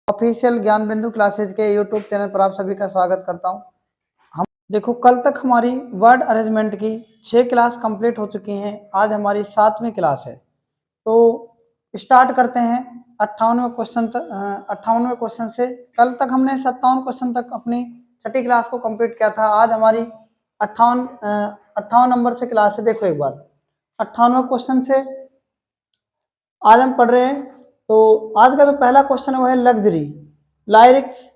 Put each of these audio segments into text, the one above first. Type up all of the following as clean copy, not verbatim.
Official ज्ञान बिंदु classes के यूट्यूब चैनल पर आप सभी का स्वागत करता हूं। हम देखो, कल तक हमारी वर्ड अरेंजमेंट की 6 क्लास कंप्लीट हो चुकी हैं। आज हमारी 7वीं क्लास है, तो स्टार्ट करते हैं 58वें क्वेश्चन से। कल तक हमने 57 क्वेश्चन तक अपनी छठी क्लास को कंप्लीट किया था। आज हमारी 58 नंबर से क्लास है। देखो एक बार 58वें क्वेश्चन से आज हम पढ़ रहे हैं। तो आज का जो पहला क्वेश्चन है वो है लग्जरी, लायरिक्स,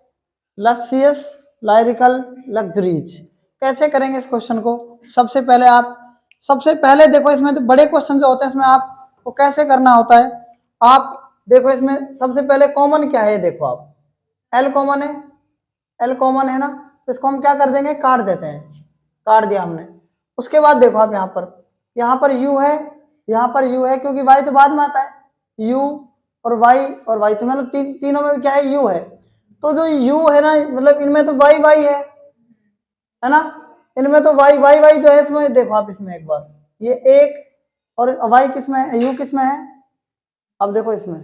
लसियस, लायरिकल, लग्जरीज। कैसे करेंगे इस क्वेश्चन को? सबसे पहले देखो, इसमें तो बड़े क्वेश्चन जो होते हैं इसमें आपको कैसे करना होता है। आप देखो, इसमें सबसे पहले कॉमन क्या है, देखो आप एल कॉमन है, एल कॉमन है ना, तो इसको हम क्या कर देंगे, काट देते हैं। काट दिया हमने। उसके बाद देखो आप यहाँ पर यू है, यहाँ पर यू है, क्योंकि वाई तो बाद में आता है। यू और वाई तो मतलब तीनों में क्या है, यू है। तो जो यू है ना, मतलब इनमें तो वाई है ना, इनमें तो वाई जो है इसमें। देखो आप इसमें एक बार, ये एक और वाई किसमें है, यू किसमें है। अब देखो इसमें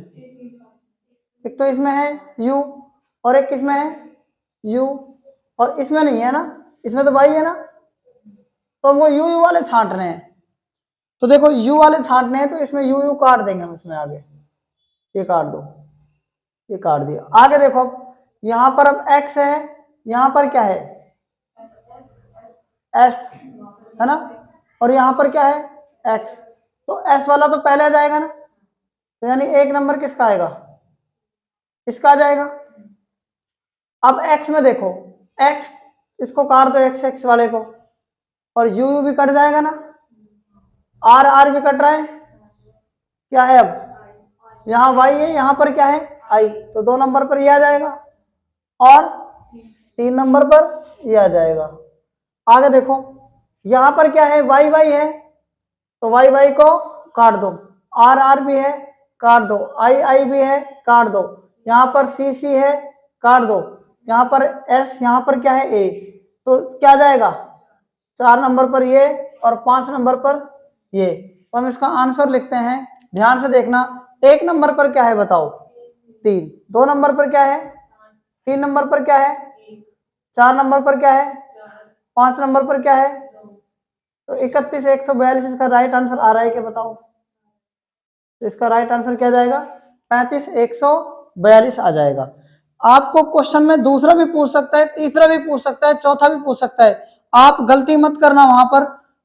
एक तो इसमें है यू और एक किसमें है, यू, और इसमें नहीं है ना, इसमें तो वाई है ना। तो हमको यू वाले छांट रहे हैं। तो देखो यू वाले छांटने हैं, तो इसमें यू काट देंगे हम इसमें। आगे ये काट दो, ये काट दिया। आगे देखो, यहां पर अब x है, यहां पर क्या है, s है ना, और यहां पर क्या है, x। तो s वाला तो पहले आ जाएगा ना, तो यानी एक नंबर किसका आएगा, इसका आ जाएगा। अब x में देखो, x इसको काट दो, x वाले को, और u भी कट जाएगा ना, r भी कट रहा है। क्या है अब, यहाँ y है, यहाँ पर क्या है, i, तो 2 नंबर पर ये आ जाएगा और 3 नंबर पर ये आ जाएगा। आगे देखो, यहां पर क्या है, y है, तो y को काट दो, r भी है, काट दो, i भी है, काट दो, यहां पर c है, काट दो, यहां पर s, यहां पर क्या है, a, तो क्या आ जाएगा, 4 नंबर पर ये और 5 नंबर पर ये। तो हम इसका आंसर लिखते हैं। ध्यान से देखना, 1 नंबर पर क्या है बताओ, 3, 2 नंबर पर क्या है, 3 नंबर पर क्या है, 4 नंबर पर क्या है, 5 नंबर पर क्या है। तो 31 142 इसका राइट आंसर आ रहा है, क्या बताओ। तो इसका राइट आंसर क्या जाएगा, 35 142 आ जाएगा। आपको क्वेश्चन में दूसरा भी पूछ सकता है, तीसरा भी पूछ सकता है, चौथा भी पूछ सकता है। आप गलती मत करना।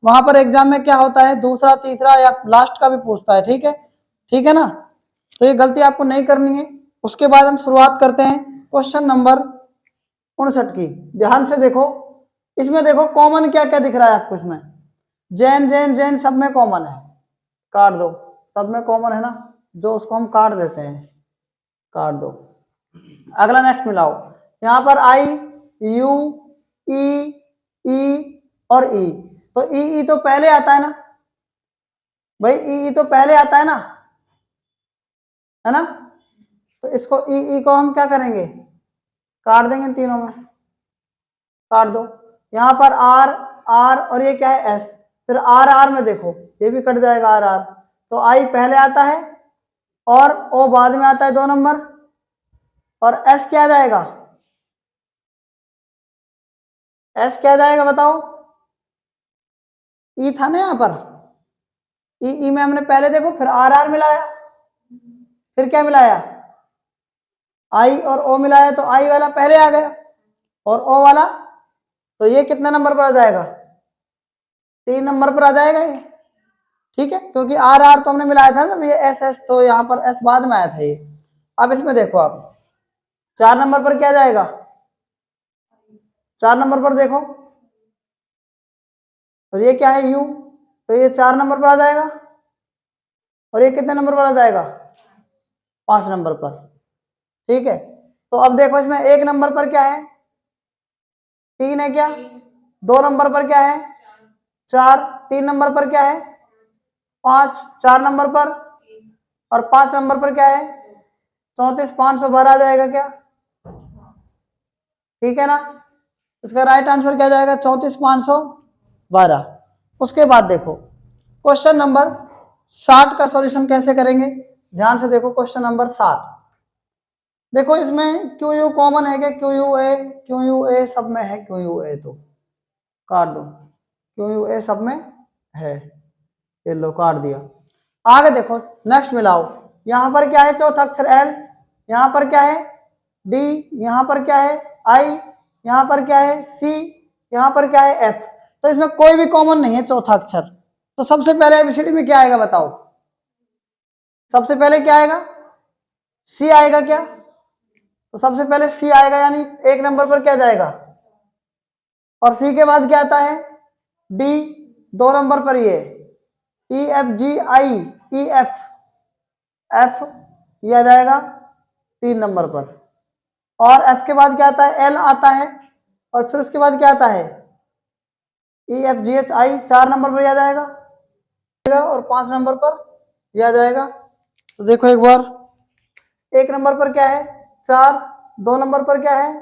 वहां पर एग्जाम में क्या होता है, दूसरा, तीसरा या लास्ट का भी पूछता है। ठीक है ना, तो ये गलती आपको नहीं करनी है। उसके बाद हम शुरुआत करते हैं क्वेश्चन नंबर 59 की। ध्यान से देखो, इसमें देखो कॉमन क्या क्या दिख रहा है आपको। इसमें जैन सब में कॉमन है, काट दो, सब में कॉमन है ना, जो उसको हम काट देते हैं, काट दो। अगला नेक्स्ट मिलाओ, यहां पर आई, यू, ई और ई, तो ई तो पहले आता है ना भाई, ई तो पहले आता है ना, तो इसको ई को हम क्या करेंगे, काट देंगे, तीनों में काट दो। यहां पर आर और ये क्या है, एस, फिर आर में देखो ये भी कट जाएगा, आर। तो आई पहले आता है और ओ बाद में आता है 2 नंबर, और एस क्या जाएगा, एस क्या जाएगा बताओ, ई था ना यहां पर, ई में हमने पहले देखो, फिर आर मिलाया, फिर क्या मिलाया, आई और ओ मिलाया, तो आई वाला पहले आ गया और ओ वाला, तो ये कितने नंबर पर आ जाएगा, 3 नंबर पर आ जाएगा ये। ठीक है, क्योंकि आर तो हमने मिलाया था ना, ये एस, तो यहाँ पर एस बाद में आया था ये। अब इसमें देखो आप, 4 नंबर पर क्या जाएगा, 4 नंबर पर देखो, और ये क्या है, यू, तो ये 4 नंबर पर आ जाएगा, और ये कितने नंबर पर आ जाएगा, 5 नंबर पर। ठीक है, तो अब देखो इसमें 1 नंबर पर क्या है, 3 है क्या, 2 नंबर पर क्या है, 4, 3 नंबर पर क्या है, 5, 4 नंबर पर, और 5 नंबर पर क्या है, 34, 512 आ जाएगा क्या। ठीक है ना, इसका राइट आंसर क्या जाएगा, 34 512। उसके बाद देखो क्वेश्चन नंबर 60 का सॉल्यूशन कैसे करेंगे। ध्यान से देखो, क्वेश्चन नंबर 60, देखो इसमें क्यू यू कॉमन है क्या? क्यू यू ए सब में है, क्यू यू ए तो काट दो, क्यू यू ए सब में है, ये लो काट दिया। आगे देखो नेक्स्ट मिलाओ, यहाँ पर क्या है चौथा अक्षर एल, यहाँ पर क्या है डी, यहाँ पर क्या है आई, यहाँ पर क्या है सी, यहाँ पर क्या है एफ। तो इसमें कोई भी कॉमन नहीं है चौथा अक्षर। तो सबसे पहले एबीसीडी में क्या आएगा बताओ? सबसे पहले क्या आएगा? सी आएगा क्या? तो सबसे पहले सी आएगा, यानी एक नंबर पर क्या जाएगा? और सी के बाद क्या आता है? डी, दो नंबर पर ये ई एफ जी आई, ई एफ, एफ ये आ जाएगा तीन नंबर पर। और एफ के बाद क्या आता है? एल आता है। और फिर उसके बाद क्या आता है? E F G H I, चार नंबर पर आ जाएगा, और पांच नंबर पर यह आ जाएगा। तो देखो एक बार, एक नंबर पर क्या है? चार, दो नंबर पर क्या है?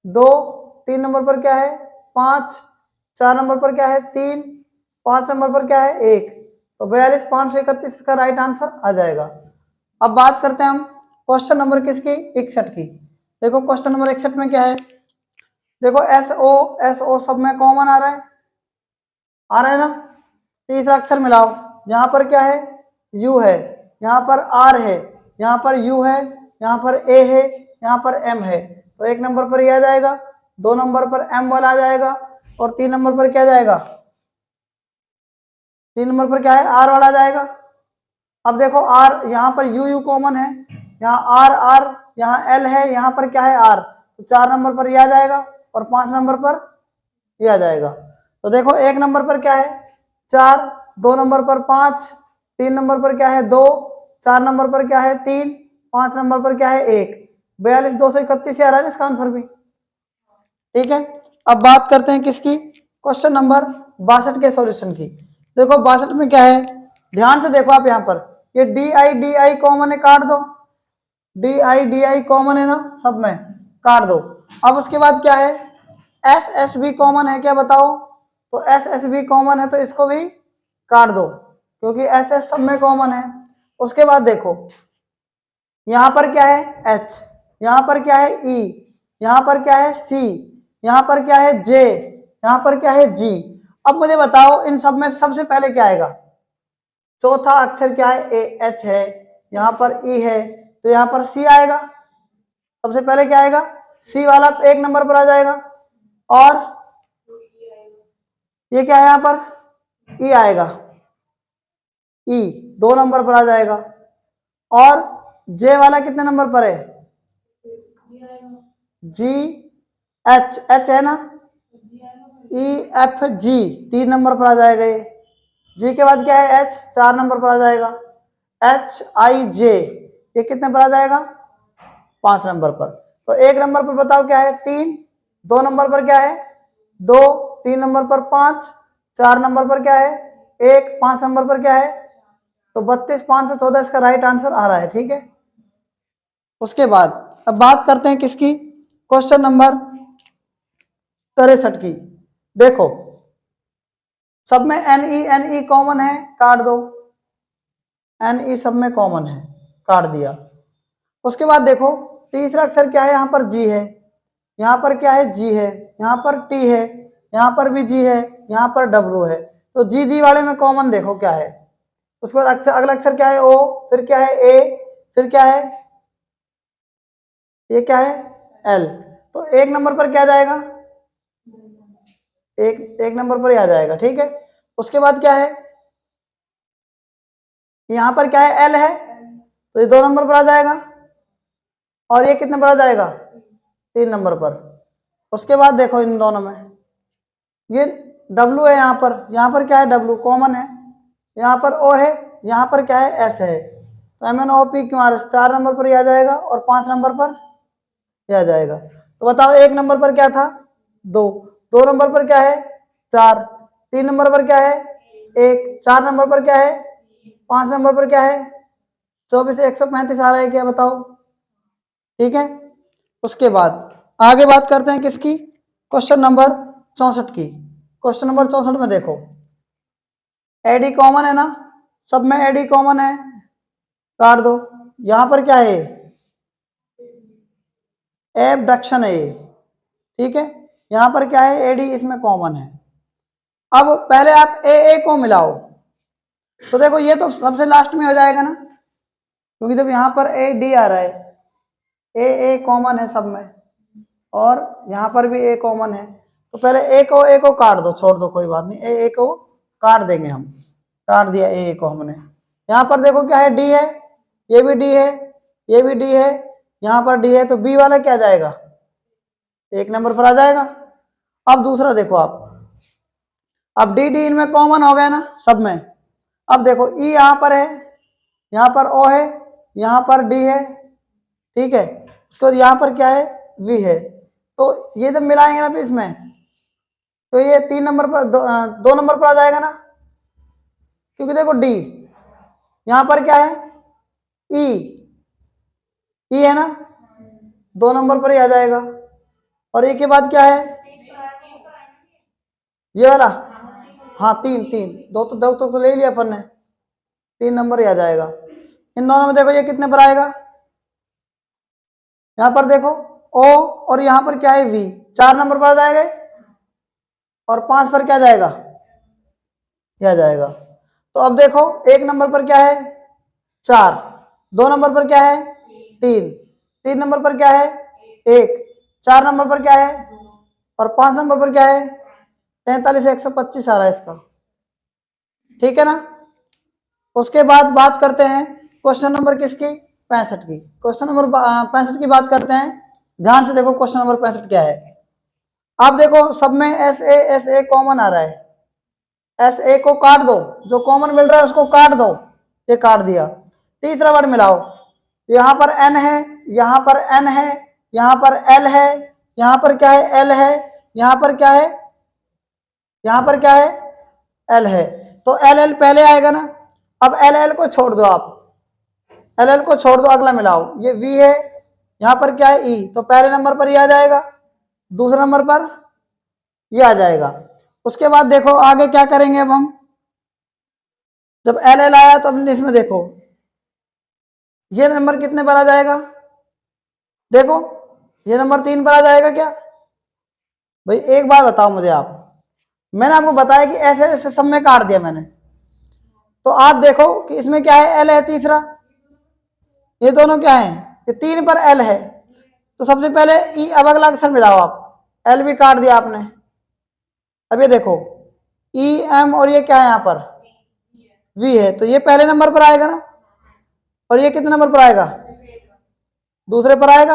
दो, तीन नंबर पर क्या है? पांच, चार नंबर पर क्या है? तीन, पांच नंबर पर क्या है? एक। तो 42 531 का राइट आंसर आ जाएगा। अब बात करते हैं हम क्वेश्चन नंबर किसकी? 61 की। देखो क्वेश्चन नंबर 61 में क्या है? देखो एस ओ सब में कॉमन आ रहा है, आ रहा है ना? तीसरा अक्षर मिलाओ, यहाँ पर क्या है? यू है, यहाँ पर आर है, यहाँ पर यू है, यहाँ पर ए है, यहाँ पर एम है। तो एक नंबर पर ये आ जाएगा, दो नंबर पर एम वाला आ जाएगा, और तीन नंबर पर क्या जाएगा? तीन नंबर पर क्या है? आर वाला आ जाएगा। अब देखो आर, यहाँ पर यू यू कॉमन है, यहाँ आर आर, यहाँ एल है, यहाँ पर क्या है? आर। तो चार नंबर पर यह आ जाएगा, और पांच नंबर पर यह आ जाएगा। तो देखो एक नंबर पर क्या है? चार, दो नंबर पर पांच, तीन नंबर पर क्या है? दो, चार नंबर पर क्या है? तीन, पांच नंबर पर क्या है? एक। 42 231 आ रहा है इसका आंसर भी। ठीक है, अब बात करते हैं किसकी? क्वेश्चन नंबर 62 के सॉल्यूशन की। देखो 62 में क्या है, ध्यान से देखो आप, यहाँ पर ये डी आई कॉमन है, काट दो। डी आई कॉमन है ना सब में, काट दो। अब उसके बाद क्या है? एस भी कॉमन है क्या बताओ? तो एस भी कॉमन है, तो इसको भी काट दो, क्योंकि एस सब में कॉमन है। उसके बाद देखो यहाँ पर क्या है? एच, यहाँ पर क्या है? ई, यहाँ पर क्या है? सी, यहाँ पर क्या है? जे, यहाँ पर क्या है? जी। अब मुझे बताओ इन सब में सबसे पहले क्या आएगा? चौथा अक्षर क्या है? ए एच है, यहाँ पर ई है, तो यहाँ पर सी आएगा। सबसे पहले क्या आएगा? सी वाला एक नंबर पर आ जाएगा। और ये क्या है? यहाँ पर ई आएगा, ई दो नंबर पर आ जाएगा। और जे वाला कितने नंबर पर है? जी एच, एच है ना, ई एफ जी तीन नंबर पर आ जाएगा ये। जी के बाद क्या है? एच, चार नंबर पर आ जाएगा। एच आई जे ये कितने पर आ जाएगा? पांच नंबर पर। तो एक नंबर पर बताओ क्या है? तीन, दो नंबर पर क्या है? दो, तीन नंबर पर पांच, चार नंबर पर क्या है? एक, पांच नंबर पर क्या है? तो 32 5 से 14 इसका राइट आंसर आ रहा है। ठीक है, उसके बाद अब बात करते हैं किसकी? क्वेश्चन नंबर 63 की। देखो सब में एन ई कॉमन है, काट दो। एन ई सब में कॉमन है, काट दिया। उसके बाद देखो तीसरा अक्षर क्या है? यहाँ पर जी है, यहाँ पर क्या है? जी है, यहाँ पर टी है, यहाँ पर भी जी है, यहाँ पर डब्ल्यू है। तो जी जी वाले में कॉमन देखो क्या है। उसके बाद अक्षर, अगला अक्षर क्या है? ओ, फिर क्या है? ए, फिर क्या है? ये क्या है? एल। तो एक नंबर पर क्या जाएगा? एक नंबर पर ही आ जाएगा। ठीक है, उसके बाद क्या है? यहाँ पर क्या है? एल है, तो ये दो नंबर पर आ जाएगा। और ये कितने पर आ जाएगा? तीन नंबर पर। उसके बाद देखो इन दोनों में ये डब्लू है, यहाँ पर क्या है? डब्लू कॉमन है, यहाँ पर ओ है, यहाँ पर क्या है? एस है। तो M N O P Q R S चार नंबर पर आ जाएगा, और पांच नंबर पर आ जाएगा। तो बताओ एक नंबर पर क्या था? दो, दो नंबर पर क्या है? चार, तीन नंबर पर क्या है? एक, चार नंबर पर क्या है? पांच नंबर पर क्या है? 24 से 135 आ रहा है क्या बताओ? ठीक है, उसके बाद आगे बात करते हैं किसकी? क्वेश्चन नंबर 64 की। क्वेश्चन नंबर 64 में देखो एडी कॉमन है ना, सब में एडी कॉमन है, काट दो। यहाँ पर क्या है? एबडक्शन है ये, ठीक है। यहाँ पर क्या है, एडी इसमें कॉमन है। अब पहले आप ए को मिलाओ, तो देखो ये तो सबसे लास्ट में हो जाएगा ना, क्योंकि जब यहाँ पर ए डी आ रहा है, ए कॉमन है सब में, और यहाँ पर भी ए कॉमन है, तो पहले ए को काट दो, छोड़ दो, कोई बात नहीं, ए को काट देंगे हम, काट दिया ए को हमने। यहाँ पर देखो क्या है, डी है, ये भी डी है, ये भी डी है, यहाँ पर डी है, तो बी वाला क्या जाएगा, 1 नंबर पर आ जाएगा। अब दूसरा देखो आप, अब डी डी इनमें कॉमन हो गया ना सब में। अब देखो ई यहाँ पर है, यहाँ पर ओ है, यहाँ पर डी है, ठीक है। उसके बाद यहाँ पर क्या है, वी है। तो ये जब मिलाएंगे ना फिर इसमें, तो ये 3 नंबर पर 2 नंबर पर आ जाएगा ना, क्योंकि देखो डी यहाँ पर क्या है, ई है ना, 2 नंबर पर ही आ जाएगा। और ए के बाद क्या है, ये वाला, हाँ 3 दो तो ले लिया अपन ने, 3 नंबर ही आ जाएगा। इन दोनों में देखो ये कितने पर आएगा, यहाँ पर देखो ओ, और यहाँ पर क्या है वी, 4 नंबर पर आ जाएगा, और 5 पर क्या जाएगा, क्या जाएगा। तो अब देखो 1 नंबर पर क्या है 4, 2 नंबर पर क्या है 3 नंबर पर क्या है 1, 4 नंबर पर क्या है, और 5 नंबर पर क्या है 43, 125 आ रहा है इसका, ठीक है ना। उसके बाद बात करते हैं क्वेश्चन नंबर किसकी, 65 की। क्वेश्चन नंबर 65 की बात करते हैं, ध्यान से देखो क्वेश्चन नंबर 65 क्या है। आप देखो सब में एस ए कॉमन आ रहा है, एस ए को काट दो, जो कॉमन मिल रहा है उसको काट दो, ये काट दिया। तीसरा वर्ड मिलाओ, यहाँ पर एन है, यहाँ पर एन है, यहाँ पर एल है, यहाँ पर क्या है एल है, यहाँ पर क्या है, यहाँ पर क्या है एल है, तो एल एल पहले आएगा ना। अब एल एल को छोड़ दो आप, एल एल को छोड़ दो, अगला मिलाओ, ये वी है, यहाँ पर क्या है ई, तो पहले नंबर पर ये आ जाएगा, दूसरे नंबर पर ये आ जाएगा। उसके बाद देखो आगे क्या करेंगे, अब हम जब एल एल आया तो अब इसमें देखो ये नंबर कितने पर आ जाएगा, देखो ये नंबर 3 पर आ जाएगा क्या। भाई एक बात बताओ मुझे आप, मैंने आपको बताया कि ऐसे ऐसे सब में काट दिया मैंने, तो आप देखो कि इसमें क्या है एल है तीसरा, ये दोनों क्या है, ये 3 पर एल है, तो सबसे पहले ई, अब अगला अक्षर मिलाओ आप, एल भी काट दिया आपने। अब ये देखो ई एम, और ये क्या है यहाँ पर वी है, तो ये पहले नंबर पर आएगा ना, और ये कितने नंबर पर आएगा, दूसरे पर आएगा,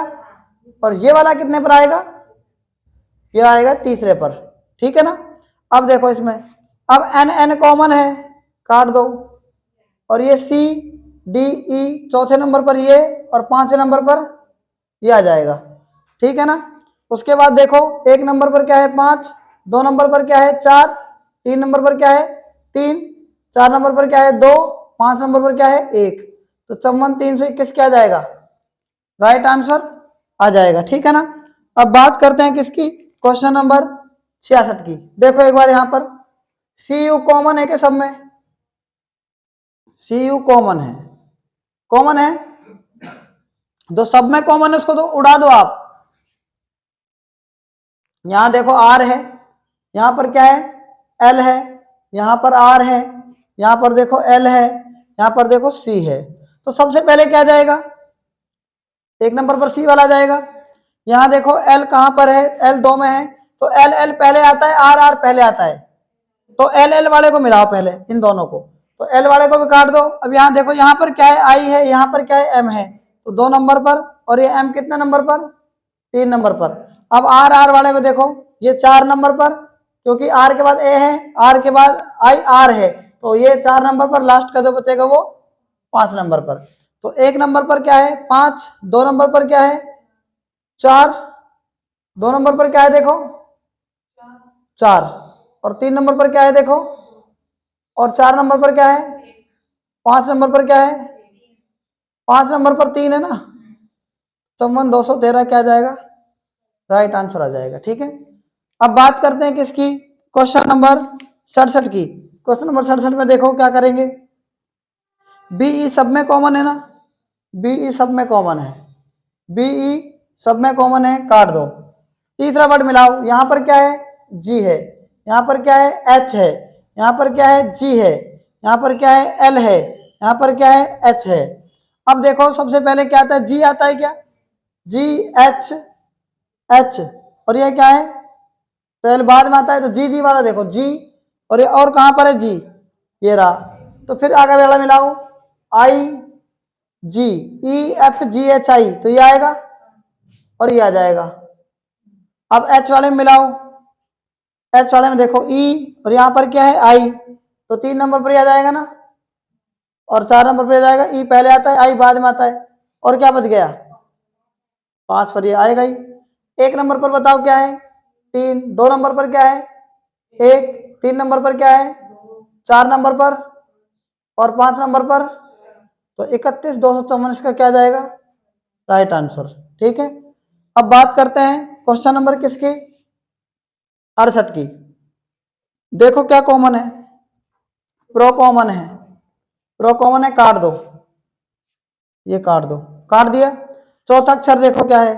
और ये वाला कितने पर आएगा, ये आएगा तीसरे पर, ठीक है ना। अब देखो इसमें, अब एन एन कॉमन है, काट दो, और ये सी डी ई चौथे नंबर पर ये, और 5वें नंबर पर ये आ जाएगा, ठीक है ना। उसके बाद देखो 1 नंबर पर क्या है 5, 2 नंबर पर क्या है 4, 3 नंबर पर क्या है 3, 4 नंबर पर क्या है 2, 5 नंबर पर क्या है 1, तो 54 3 से 21 क्या जाएगा, राइट आंसर आ जाएगा, ठीक है ना। अब बात करते हैं किसकी, क्वेश्चन नंबर 66 की। देखो एक बार यहाँ पर सी यू कॉमन है कि सब में, सी यू कॉमन है, कॉमन है, जो सब में कॉमन है उसको तो उड़ा दो आप। यहां देखो आर है, यहां पर क्या है एल है, यहां पर आर है, यहां पर देखो एल है, यहां पर देखो सी है, तो सबसे पहले क्या जाएगा, 1 नंबर पर सी वाला जाएगा। यहां देखो एल कहां पर है, एल 2 में है, तो एल एल पहले आता है, आर आर पहले आता है, तो एल एल वाले को मिलाओ पहले इन दोनों को, तो एल वाले को भी काट दो। अब यहाँ देखो यहाँ पर क्या है आई है, यहाँ पर क्या है एम है, तो 2 नंबर पर, और ये एम कितने नंबर पर 3 नंबर पर। अब आर आर वाले को देखो, ये 4 नंबर पर, क्योंकि आर के बाद ए है, आर के बाद आई आर है, तो ये 4 नंबर पर, लास्ट का जो बचेगा वो 5 नंबर पर। तो 1 नंबर पर क्या है 5, 2 नंबर पर क्या है 4, 2 नंबर पर क्या है देखो 4, और 3 नंबर पर क्या है देखो, और 4 नंबर पर क्या है, 5 नंबर पर क्या है, 5 नंबर पर 3 है ना, 54 213 क्या जाएगा, राइट आंसर आ जाएगा, ठीक है। अब बात करते हैं किसकी, क्वेश्चन नंबर 67 की। क्वेश्चन नंबर 67 में देखो क्या करेंगे, बीई सब में कॉमन है ना, बीई सब में कॉमन है, बीई सब में कॉमन है, काट दो। तीसरा वर्ड मिलाओ, यहाँ पर क्या है, जी है, यहाँ पर क्या है, एच है, यहाँ पर क्या है, जी है, यहाँ पर क्या है, एल है, यहाँ पर क्या है, एच है। अब देखो सबसे पहले क्या आता है, जी आता है क्या, जी एच एच, और ये क्या है, तो एल बाद में आता है, तो जी जी वाला देखो जी, और ये और कहाँ पर है, जी, ये रहा। तो फिर आगे वाला मिलाओ, आई जी, E F G H I, तो ये आएगा और ये आ जाएगा। अब एच वाले में मिलाओ, एच वाले में देखो ई, और यहाँ पर क्या है, आई, तो 3 नंबर पर आ जाएगा ना, और 4 नंबर पर आ जाएगा, ई पहले आता है, आई बाद में आता है, और क्या बच गया, 5 पर ये आएगा ही। 1 नंबर पर बताओ क्या है, 3, 2 नंबर पर क्या है, 1, 3 नंबर पर क्या है, 4 नंबर पर, और 5 नंबर पर, तो 31 254 इसका क्या जाएगा, राइट आंसर। ठीक है, अब बात करते हैं क्वेश्चन नंबर किसकी, 68 की। देखो क्या कॉमन है, प्रो कॉमन है, प्रो कॉमन है, काट दो, ये काट दो, काट दिया। चौथा अक्षर देखो क्या है,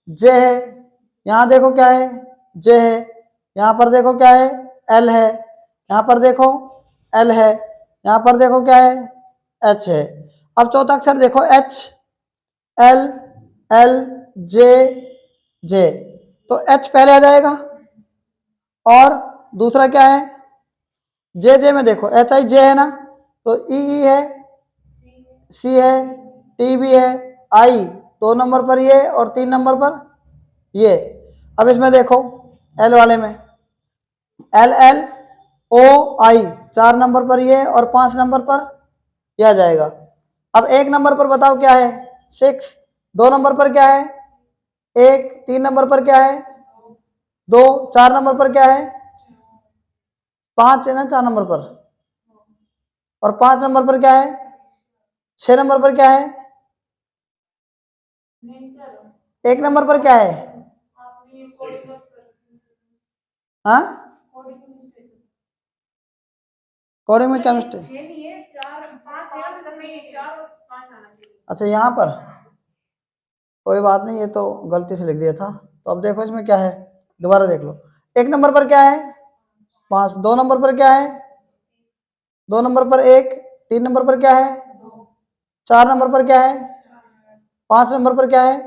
जे है, यहाँ देखो क्या है, जे है, यहाँ पर देखो क्या है, एल है, यहाँ पर देखो एल है, यहाँ पर देखो क्या है, एच है। अब चौथा अक्षर देखो, एच, एल, एल, जे, जे, तो एच पहले आ जाएगा, और दूसरा क्या है, जे जे में देखो एच आई जे है ना, तो ई है, सी है, टी भी है, आई 2 नंबर पर ये और 3 नंबर पर ये। अब इसमें देखो एल वाले में एल एल ओ आई 4 नंबर पर ये और 5 नंबर पर यह आ जाएगा। अब 1 नंबर पर बताओ क्या है, 6, 2 नंबर पर क्या है, 1, 3 नंबर पर क्या है, 2, 4 नंबर पर क्या है, 5 है ना 4 नंबर पर, और 5 नंबर पर क्या है, 6 नंबर पर क्या है, 1 नंबर पर क्या है, हाँ कोडिंग में क्या मिस्टेक, अच्छा यहाँ पर कोई बात नहीं, ये तो गलती से लिख दिया था। तो अब देखो इसमें क्या है, दोबारा देख लो। 1 नंबर पर क्या है, 5, 2 नंबर पर क्या है, 2 नंबर पर 1, 3 नंबर पर क्या है, 4 नंबर पर क्या है, 5 नंबर पर क्या है,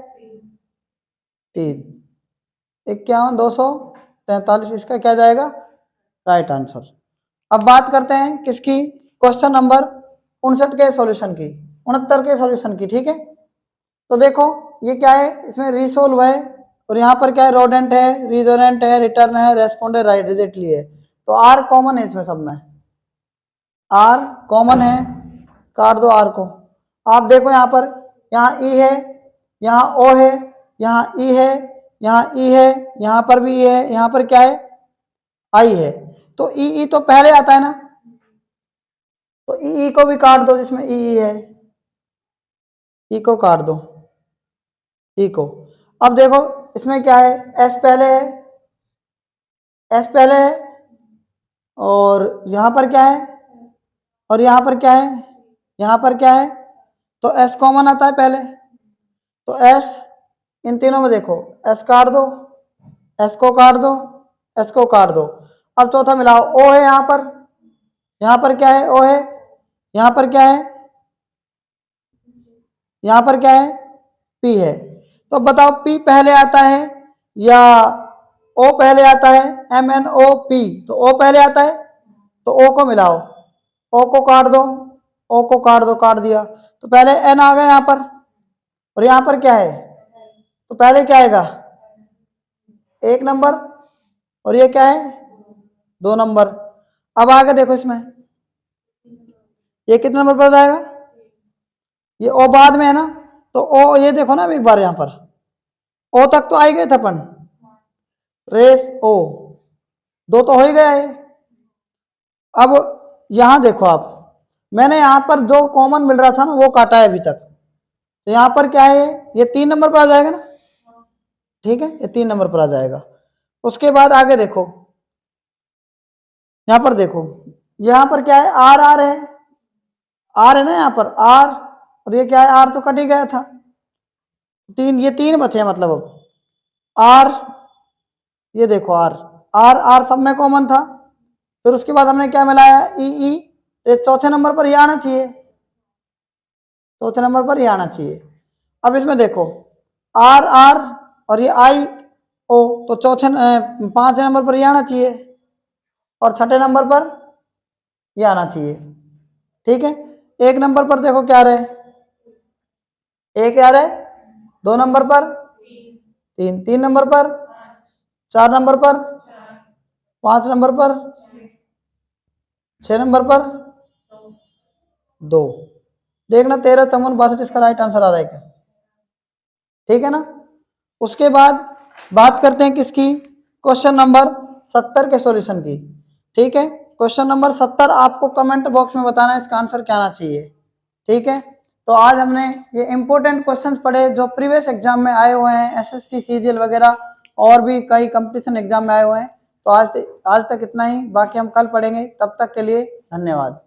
3, 51 243, इसका क्या जाएगा, राइट आंसर। अब बात करते हैं किसकी, क्वेश्चन नंबर 59 के सॉल्यूशन की, 69 के सॉल्यूशन की। ठीक है, तो देखो ये क्या है, इसमें रिसोल्व है, और यहाँ पर क्या है, रोडेंट है, रिजोनेंट है, रिटर्न है, रेस्पोंड है, राइट रिजेक्टली है। तो आर कॉमन है इसमें सब में, आर कॉमन है, काट दो आर को। आप देखो यहाँ पर, यहाँ ई है, यहाँ ओ है, यहाँ ई है, यहाँ ई है, यहाँ पर भी ई है, यहाँ पर क्या है, आई है। तो ई तो पहले आता है ना, तो ई को भी काट दो, जिसमें ई है, ई को काट दो, ई को। अब देखो इसमें क्या है, एस पहले है, एस पहले है, और यहाँ पर क्या है, और यहाँ पर क्या है, यहाँ पर क्या है, तो एस कॉमन आता है पहले, तो एस इन तीनों में देखो, एस काट दो, एस को काट दो, एस को काट दो। अब चौथा मिलाओ, ओ है यहाँ पर क्या है, ओ है, यहाँ पर क्या है, यहाँ पर क्या है, पी है। तो बताओ पी पहले आता है या ओ पहले आता है, एम एन ओ पी, तो ओ पहले आता है, तो ओ को मिलाओ, ओ को काट दो, ओ को काट दो, काट दिया, तो पहले एन आ गया यहाँ पर, और यहाँ पर क्या है, तो पहले क्या आएगा, 1 नंबर, और ये क्या है, 2 नंबर। अब आगे देखो इसमें, ये कितने नंबर पर जाएगा, ये ओ बाद में है ना, तो ओ ये देखो ना, अब एक बार यहाँ पर ओ तक तो आ ही गए थे अपन, रेस ओ 2 तो हो ही गया है। अब यहां देखो आप, मैंने यहां पर जो कॉमन मिल रहा था ना वो काटा है अभी तक, तो यहां पर क्या है, ये 3 नंबर पर आ जाएगा ना, ठीक है, ये 3 नंबर पर आ जाएगा। उसके बाद आगे देखो, यहां पर देखो, यहां पर क्या है, आर आर है, आर है ना यहाँ पर आर, और ये क्या है, आर तो कट ही गया था, तीन, ये तीन बचे हैं मतलब अब आर, ये देखो आर आर आर सब में कॉमन था, फिर उसके बाद हमने क्या मिलाया ई ई, ये चौथे नंबर पर ये आना चाहिए, चौथे नंबर पर ये आना चाहिए। अब इसमें देखो आर आर और ये आई ओ, तो चौथे पांचवें नंबर पर ये आना चाहिए और छठे नंबर पर ये आना चाहिए। ठीक है, एक नंबर पर देखो क्या रहे, एक क्या रहे, दो नंबर पर तीन, तीन नंबर पर चार, नंबर पर पांच, नंबर पर छह, नंबर पर दो। देखना 13, 54, 62 इसका राइट आंसर आ रहा है क्या? ठीक है ना। उसके बाद बात करते हैं किसकी, क्वेश्चन नंबर 70 के सॉल्यूशन की। ठीक है, क्वेश्चन नंबर 70 आपको कमेंट बॉक्स में बताना है इसका आंसर क्या आना चाहिए। ठीक है, तो आज हमने ये इंपॉर्टेंट क्वेश्चंस पढ़े जो प्रीवियस एग्जाम में आए हुए हैं, एसएससी सीजीएल वगैरह और भी कई कंपटीशन एग्जाम में आए हुए हैं। तो आज तक इतना ही, बाकी हम कल पढ़ेंगे, तब तक के लिए धन्यवाद।